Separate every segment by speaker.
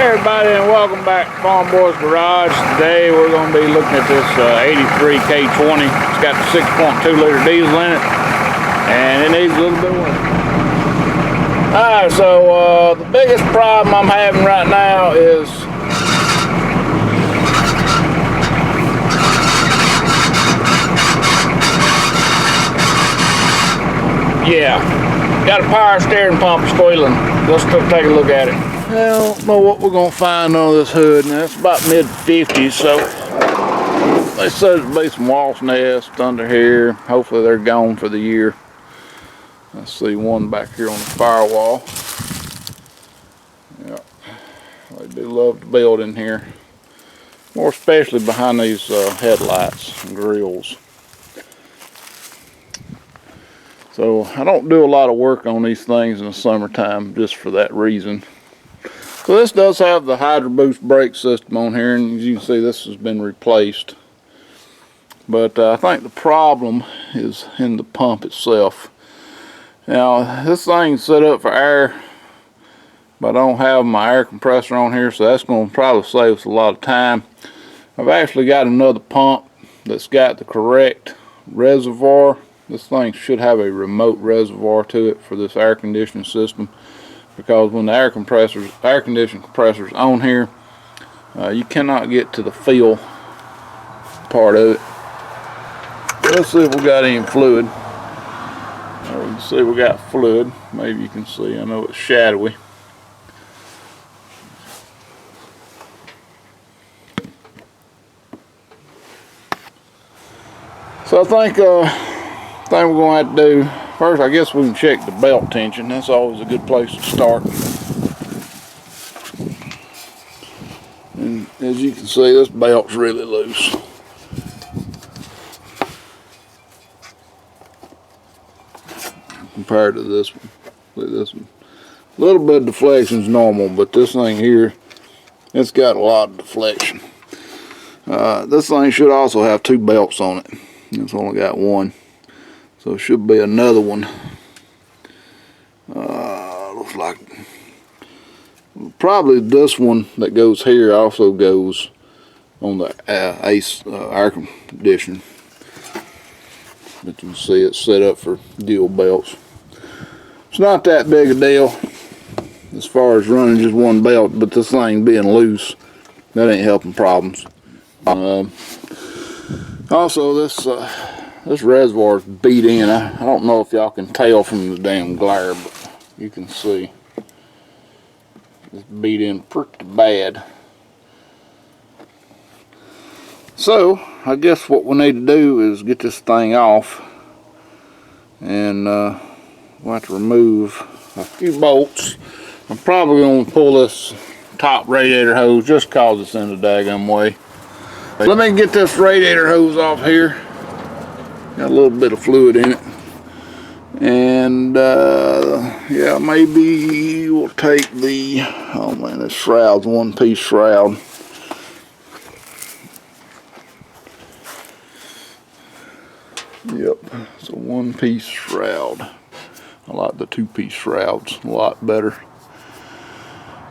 Speaker 1: Hey everybody, and welcome back to Farmboy's Garage. Today we're going to be looking at this 83 K20. It's got the 6.2 liter diesel in it, and it needs a little bit of work. Alright, so the biggest problem I'm having right now is got a power steering pump squealing. Let's take a look at it. I don't know what we're going to find on this hood. Now, it's about mid-50s, so they said there'd be some wasp nests under here. Hopefully they're gone for the year. I see one back here on the firewall. Yeah, they do love to build in here, more especially behind these headlights and grills. So I don't do a lot of work on these things in the summertime just for that reason. So this does have the Hydro Boost brake system on here, and as you can see, this has been replaced. But I think the problem is in the pump itself. Now this thing's set up for air, but I don't have my air compressor on here, so that's going to probably save us a lot of time. I've actually got another pump that's got the correct reservoir. This thing should have a remote reservoir to it for this air conditioning system, because when the air conditioning compressor's on here, you cannot get to the fill part of it. Let's see if we got any fluid. We can see we got fluid. Maybe you can see. I know it's shadowy. So I think thing we're going to have to do first, I guess we can check the belt tension. That's always a good place to start. And as you can see, this belt's really loose. Compared to this one. Look at this one. A little bit of deflection is normal, but this thing here, it's got a lot of deflection. This thing should also have two belts on it. It's only got one. So it should be another one. Looks like probably this one that goes here also goes on the ACE air conditioning. But you can see it's set up for dual belts. It's not that big a deal as far as running just one belt, but this thing being loose, that ain't helping problems. Also, this reservoir is beat in. I don't know if y'all can tell from the damn glare, but you can see it's beat in pretty bad. So I guess what we need to do is get this thing off, and we'll have to remove a few bolts. I'm probably going to pull this top radiator hose just cause it's in the daggum way. Let me get this radiator hose off here. Got a little bit of fluid in it, and yeah, maybe we'll take the, oh man, this shroud's one piece shroud. Yep, it's a one piece shroud. I like the two piece shrouds a lot better.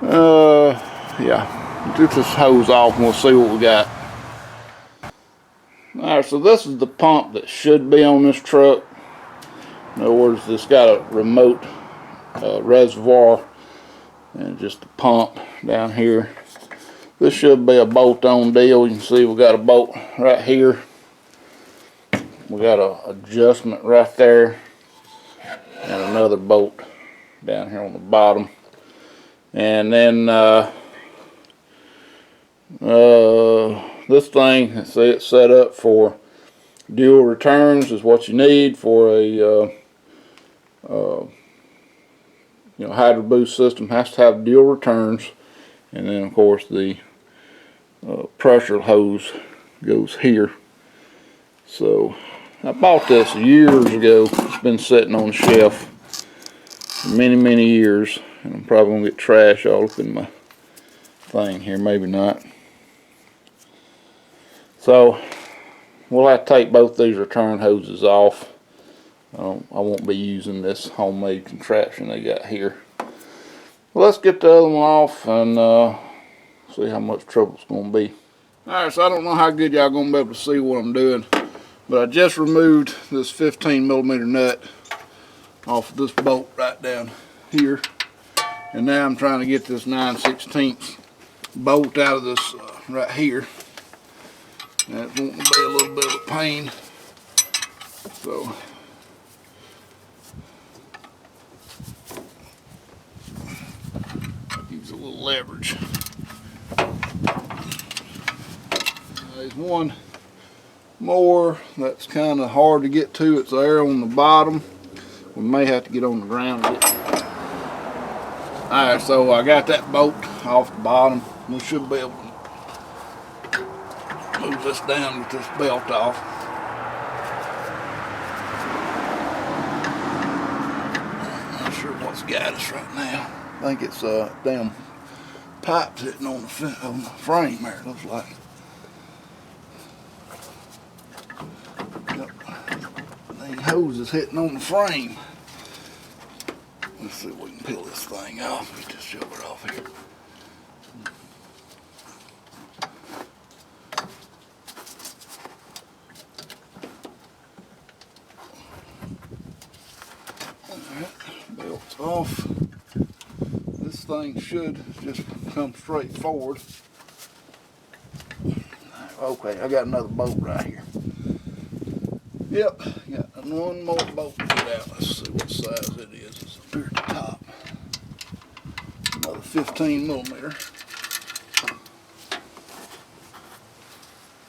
Speaker 1: Yeah, get this hose off and we'll see what we got. Alright, so this is the pump that should be on this truck. In other words, it's got a remote reservoir and just a pump down here. This should be a bolt-on deal. You can see we got a bolt right here. We got an adjustment right there and another bolt down here on the bottom. And then this thing, it's set up for dual returns, is what you need for a Hydro Boost system. Has to have dual returns, and then of course the pressure hose goes here. So I bought this years ago. It's been sitting on the shelf for many years, and I'm probably gonna get trash all up in my thing here. Maybe not. So we'll have to take both these return hoses off. I won't be using this homemade contraption they got here. Well, let's get the other one off and See how much trouble it's gonna be. Alright, so I don't know how good y'all gonna be able to see what I'm doing, but I just removed this 15mm nut off of this bolt right down here, and now I'm trying to get this 9/16 bolt out of this right here. That's wanting to be a little bit of a pain, so use a little leverage. There's one more that's kind of hard to get to. It's there on the bottom. We may have to get on the ground to get it. Alright, so I got that bolt off the bottom. We should be able to move this down, get this belt off. I'm not sure what's got us right now. I think it's damn pipe sitting on the frame there, it looks like. These hoses hitting on the frame. Let's see if we can peel this thing off. Let's just shove it off here. Alright, belt's off. This thing should just come straight forward. Okay, I got another bolt right here. Yep, got one more bolt to get out. Let's see what size it is. It's up here at the top. Another 15mm.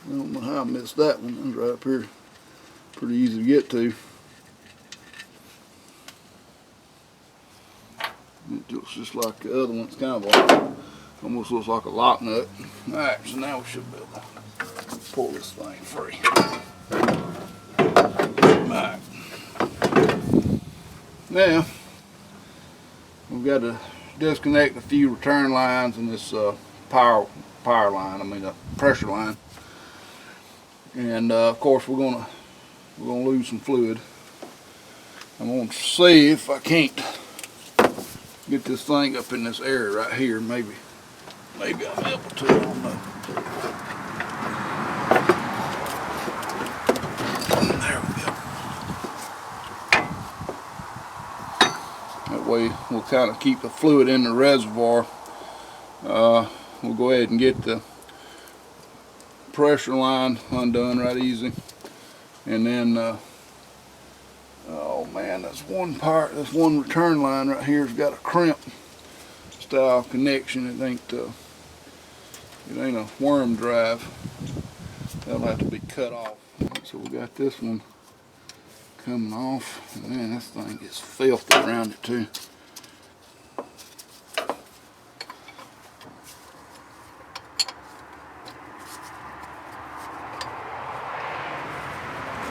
Speaker 1: I don't know how I missed that one. It's right up here. Pretty easy to get to. It looks just like the other one. It's kind of like, almost looks like a lock nut. Alright, so now we should be able to pull this thing free. Alright. Now, we've got to disconnect a few return lines in this power line, pressure line. And of course we're gonna lose some fluid. I'm gonna see if I can't get this thing up in this area right here. Maybe I'm able to, I don't know. There we go. That way we'll kind of keep the fluid in the reservoir. We'll go ahead and get the pressure line undone right easy. And then, oh man, that's one return line right here has got a crimp style connection. It ain't a worm drive. That'll have to be cut off. So we got this one coming off, and man, this thing gets filthy around it too.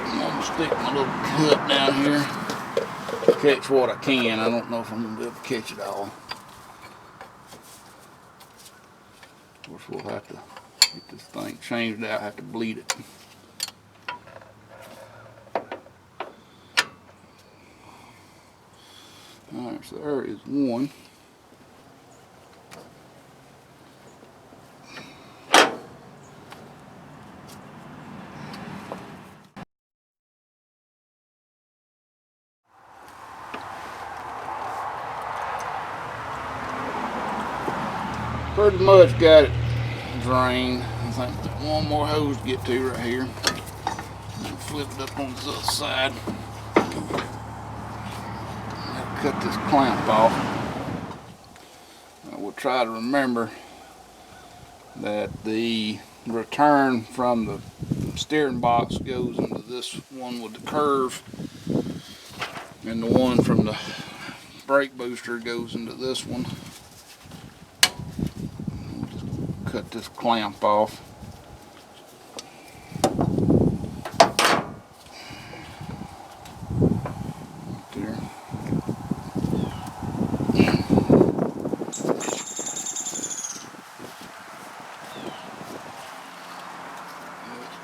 Speaker 1: I'm gonna stick my little cut down here, catch what I can. I don't know if I'm gonna be able to catch it all. Of course, we'll have to get this thing changed out, have to bleed it. Alright, so there is one. Pretty much got it drained. I think there's one more hose to get to right here. Flip it up on this other side. Cut this clamp off. We'll try to remember that the return from the steering box goes into this one with the curve, and the one from the brake booster goes into this one. We'll just cut this clamp off.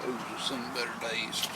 Speaker 1: Those are some better days.